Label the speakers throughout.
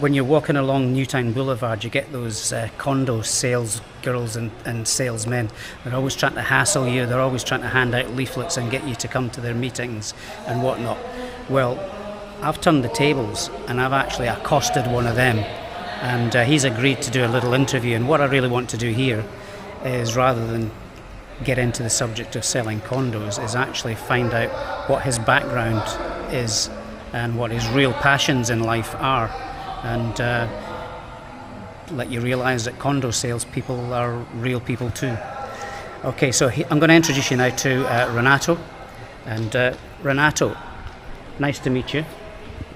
Speaker 1: when you're walking along Newtown Boulevard, you get those condo sales girls and salesmen. They're always trying to hassle you. They're always trying to hand out leaflets and get you to come to their meetings and whatnot. Well, I've turned the tables and I've actually accosted one of them, and he's agreed to do a little interview. And what I really want to do here is, rather than get into the subject of selling condos, is actually find out what his background is and what his real passions in life are, and let you realise that condo salespeople are real people too. Okay, so I'm going to introduce you now to Renato. And Renato, nice to meet you.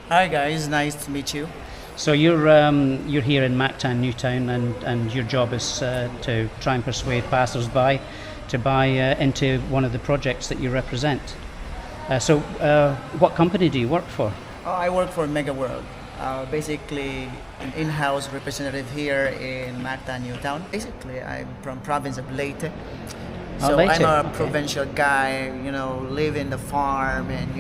Speaker 2: Hi guys, nice to meet you.
Speaker 1: So you're here in Mactan, Newtown, and your job is to try and persuade passers-by to buy into one of the projects that you represent. So what company do you work for?
Speaker 2: I work for Mega World. Basically an in-house representative here in Mactan, Newtown. Basically, I'm from province of Leyte. So
Speaker 1: Leyte.
Speaker 2: I'm a provincial guy, live in the farm and,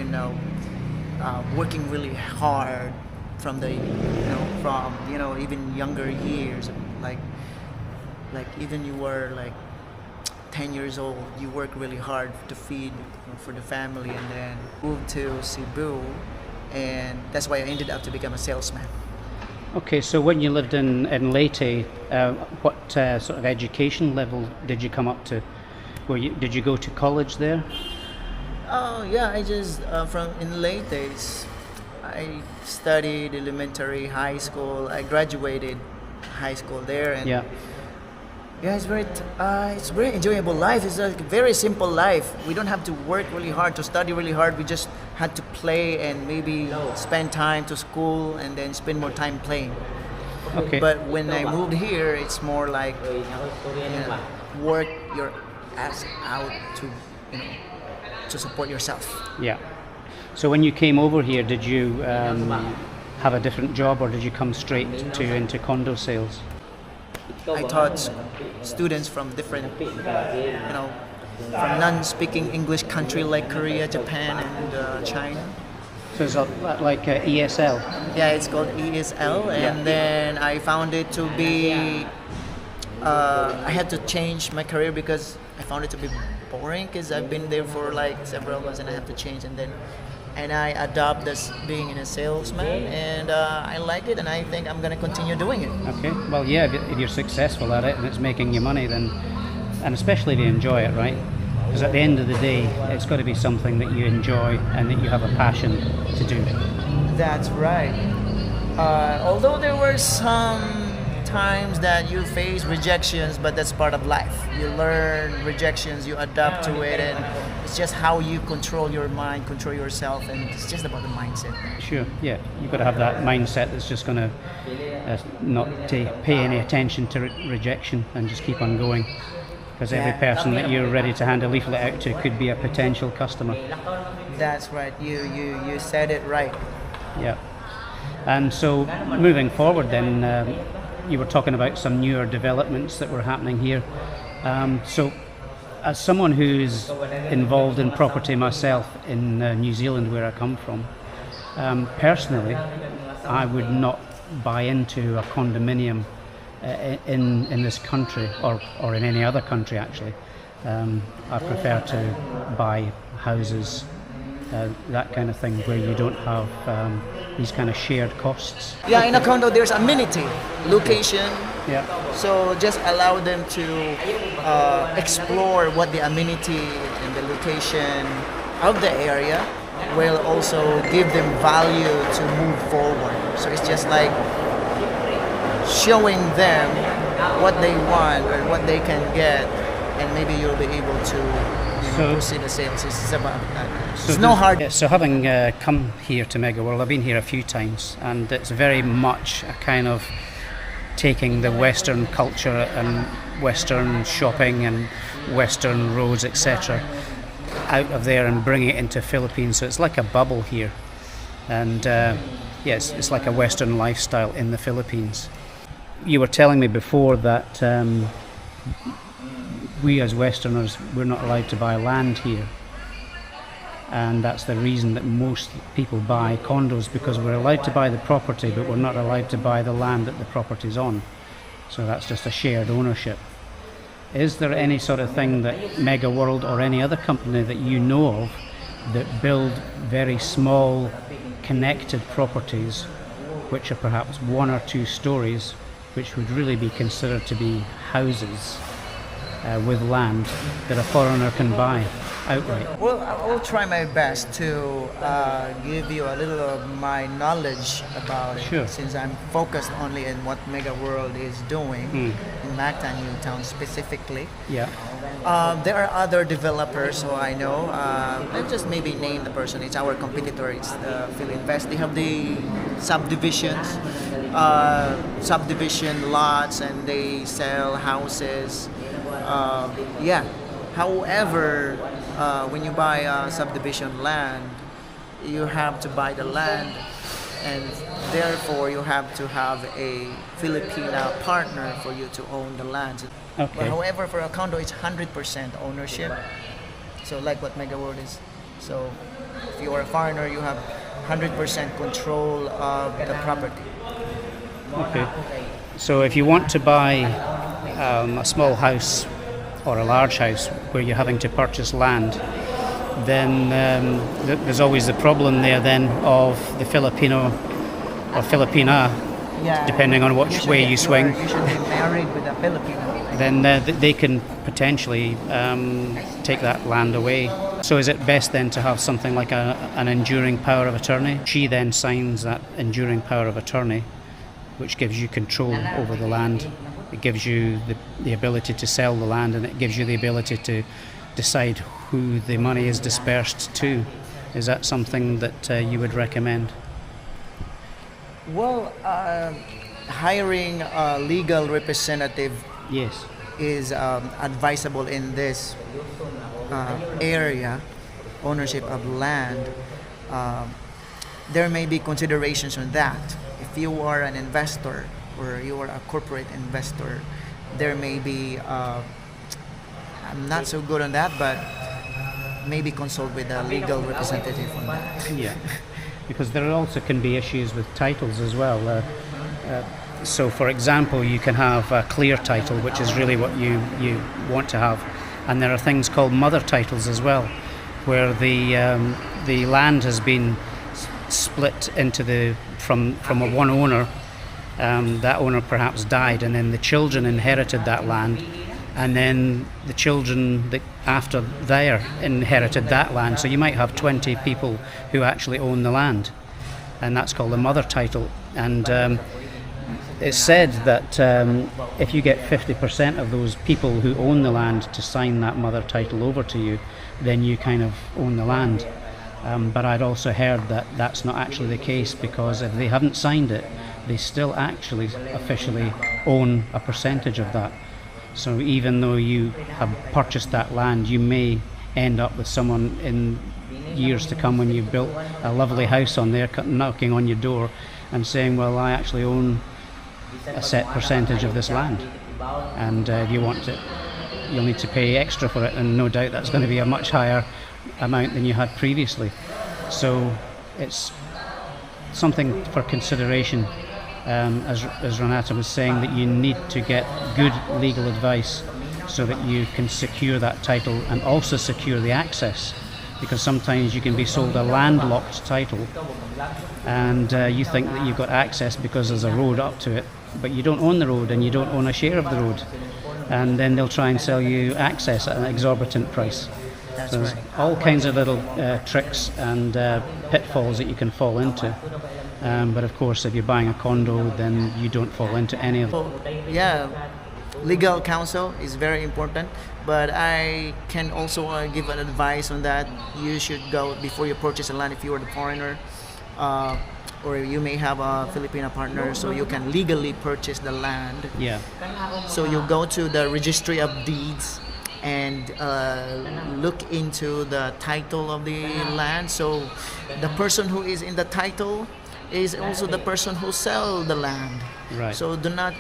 Speaker 2: working really hard from the, even younger years. Like even you were like 10 years old, you work really hard to feed for the family, and then moved to Cebu, and that's why I ended up to become a salesman.
Speaker 1: Okay, so when you lived in Leyte, what sort of education level did you come up to? Did you go to college there?
Speaker 2: Oh yeah, I just in Leyte, I studied elementary, high school. I graduated high school there, and yeah, it's very enjoyable life. It's a very simple life. We don't have to work really hard to study really hard. We just had to play and maybe spend time to school and then spend more time playing.
Speaker 1: Okay.
Speaker 2: But when I moved here, it's more like work your ass out to support yourself.
Speaker 1: Yeah. So when you came over here, did you have a different job, or did you come straight into condo sales?
Speaker 2: I taught students from different, from non-speaking English country like Korea, Japan, and China.
Speaker 1: So it's like ESL?
Speaker 2: Yeah, it's called ESL, and then I found it to be, I had to change my career because I found it to be boring, because I've been there for like several months and I have to change, and I adopt this being a salesman, and I like it, and I think I'm going to continue doing it.
Speaker 1: Okay, well yeah, if you're successful at it and it's making you money, then, and especially if you enjoy it, right? Because at the end of the day, it's got to be something that you enjoy and that you have a passion to do.
Speaker 2: That's right. Although there were some times that you face rejections, but that's part of life. You learn rejections, you adapt to it, and it's just how you control your mind, control yourself, and it's just about the mindset.
Speaker 1: Sure, yeah. You've got to have that mindset that's just going to not pay any attention to rejection and just keep on going. Because every person that you're ready to hand a leaflet out to could be a potential customer.
Speaker 2: That's right. You said it right.
Speaker 1: Yeah. And so moving forward then, you were talking about some newer developments that were happening here. So as someone who's involved in property myself in New Zealand, where I come from, personally, I would not buy into a condominium in this country, or in any other country actually. I prefer to buy houses, that kind of thing, where you don't have these kind of shared costs.
Speaker 2: Yeah, in a condo there's amenity, location.
Speaker 1: Yeah.
Speaker 2: So just allow them to explore what the amenity and the location of the area will also give them value to move forward. So it's just like showing them what they want or what they can get, and maybe you'll be able to proceed the sales. It's about that. So it's no hard.
Speaker 1: So having come here to Mega World, I've been here a few times, and it's very much a kind of taking the Western culture and Western shopping and Western roads, etc., out of there and bringing it into Philippines. So it's like a bubble here, and yes, it's like a Western lifestyle in the Philippines. You were telling me before that we as Westerners, we're not allowed to buy land here. And that's the reason that most people buy condos, because we're allowed to buy the property, but we're not allowed to buy the land that the property's on. So that's just a shared ownership. Is there any sort of thing that Mega World or any other company that you know of that build very small connected properties, which are perhaps 1 or 2 stories, which would really be considered to be houses with land that a foreigner can buy outright?
Speaker 2: Well, I will try my best to give you a little of my knowledge about it,
Speaker 1: Sure.
Speaker 2: since I'm focused only in what Mega World is doing in Mactan, Newtown specifically.
Speaker 1: Yeah.
Speaker 2: There are other developers who I know. Let's just maybe name the person. It's our competitor. It's Philinvest. They have the subdivision lots, and they sell houses. Yeah. However, when you buy subdivision land, you have to buy the land, and therefore you have to have a Filipina partner for you to own the land.
Speaker 1: Okay.
Speaker 2: But however, for a condo, it's 100% ownership. So like what Mega World is. So if you are a foreigner, you have 100% control of the property.
Speaker 1: Okay. So if you want to buy a small house or a large house where you're having to purchase land, then there's always the problem there then of the Filipino or Filipina, depending on which way you swing.
Speaker 2: You should be married with a Filipino.
Speaker 1: Then they can potentially take that land away. So is it best then to have something like an enduring power of attorney? She then signs that enduring power of attorney, which gives you control over the land. It gives you the ability to sell the land, and it gives you the ability to decide who the money is dispersed to. Is that something that you would recommend?
Speaker 2: Well, hiring a legal representative
Speaker 1: Yes.
Speaker 2: is advisable in this area, ownership of land. There may be considerations on that. If you are an investor or you are a corporate investor, there may be, I'm not so good on that, but maybe consult with a legal representative on that.
Speaker 1: Yeah. Because there also can be issues with titles as well. So, for example, you can have a clear title, which is really what you want to have, and there are things called mother titles as well, where the land has been split into from a one owner. That owner perhaps died, and then the children inherited that land, and then the children that after there inherited that land. So you might have 20 people who actually own the land, and that's called a mother title. And it's said that if you get 50% of those people who own the land to sign that mother title over to you, then you kind of own the land. But I'd also heard that that's not actually the case, because if they haven't signed it, they still actually officially own a percentage of that. So even though you have purchased that land, you may end up with someone in years to come, when you've built a lovely house on there, knocking on your door and saying, well, I actually own a set percentage of this land, and if you want it, you'll need to pay extra for it, and no doubt that's going to be a much higher amount than you had previously. So it's something for consideration. As Renata was saying, that you need to get good legal advice so that you can secure that title and also secure the access, because sometimes you can be sold a landlocked title and you think that you've got access because there's a road up to it, but you don't own the road and you don't own a share of the road, and then they'll try and sell you access at an exorbitant price.
Speaker 2: That's
Speaker 1: So there's
Speaker 2: right.
Speaker 1: all kinds of little tricks and pitfalls that you can fall into. But of course, if you're buying a condo, then you don't fall into any of them.
Speaker 2: Yeah, legal counsel is very important, but I can also give an advice on that. You should go before you purchase a land, if you are the foreigner, or you may have a Filipino partner, so you can legally purchase the land.
Speaker 1: Yeah.
Speaker 2: So you go to the registry of deeds and look into the title of the land. So the person who is in the title is also the person who sell the land.
Speaker 1: Right.
Speaker 2: So do not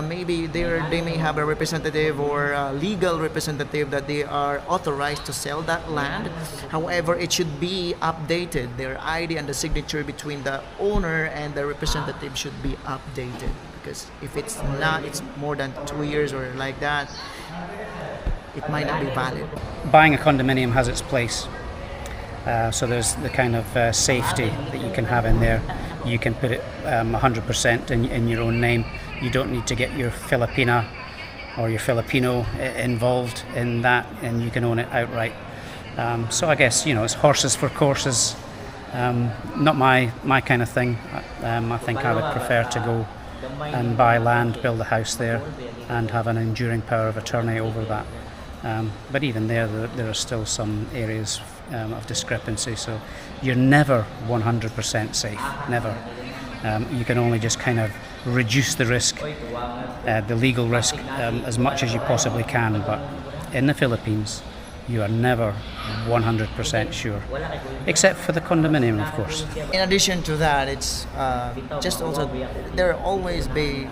Speaker 2: maybe they may have a representative or a legal representative that they are authorized to sell that land. However, it should be updated. Their ID and the signature between the owner and the representative should be updated, because if it's not, it's more than 2 years or like that, it might not be valid.
Speaker 1: Buying a condominium has its place. So there's the kind of safety that you can have in there. You can put it 100% in your own name. You don't need to get your Filipina or your Filipino involved in that, and you can own it outright. So I guess, it's horses for courses. Not my kind of thing. I think I would prefer to go and buy land, build a house there, and have an enduring power of attorney over that. But even there are still some areas of discrepancy, so you're never 100% safe, never. You can only just kind of reduce the risk, the legal risk, as much as you possibly can, but in the Philippines you are never 100% sure, except for the condominium, of course.
Speaker 2: In addition to that, it's just also, there will always be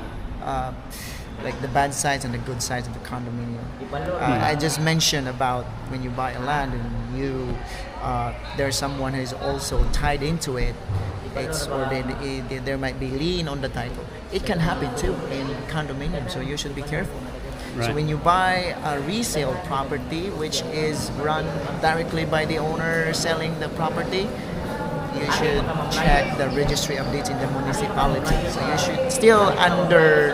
Speaker 2: like the bad sides and the good sides of the condominium. I just mentioned about when you buy a land and there's someone who is also tied into it. There might be lien on the title. It can happen too in condominium, so you should be careful.
Speaker 1: Right.
Speaker 2: So when you buy a resale property, which is run directly by the owner selling the property, you should check the registry updates in the municipality. So you should still under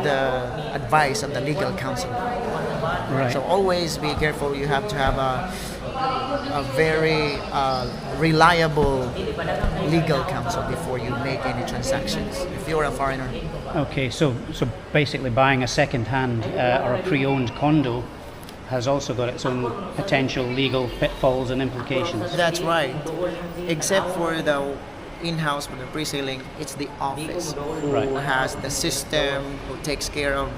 Speaker 2: the advice of the legal counsel.
Speaker 1: Right.
Speaker 2: So always be careful. You have to have a very reliable legal counsel before you make any transactions if you're a foreigner.
Speaker 1: Okay, so basically buying a second-hand or a pre-owned condo has also got its own potential legal pitfalls and implications.
Speaker 2: That's right. Except for the in-house with the pre-selling, it's the office who has the system, who takes care of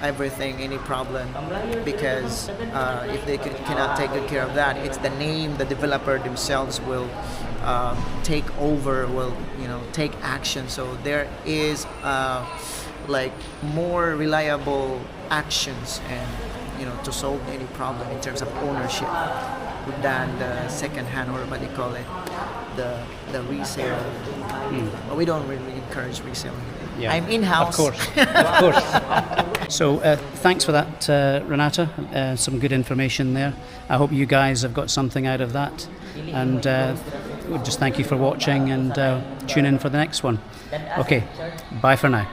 Speaker 2: everything, any problem, because if they cannot take good care of that, it's the name, the developer themselves will take over, will take action. So there is like more reliable actions and to solve any problem in terms of ownership than the second-hand, or what they call it, the resale. But we don't really encourage reselling.
Speaker 1: Yeah.
Speaker 2: I'm in-house.
Speaker 1: Of course. So thanks for that, Renata. Some good information there. I hope you guys have got something out of that. And we'll just thank you for watching, and tune in for the next one. Okay, bye for now.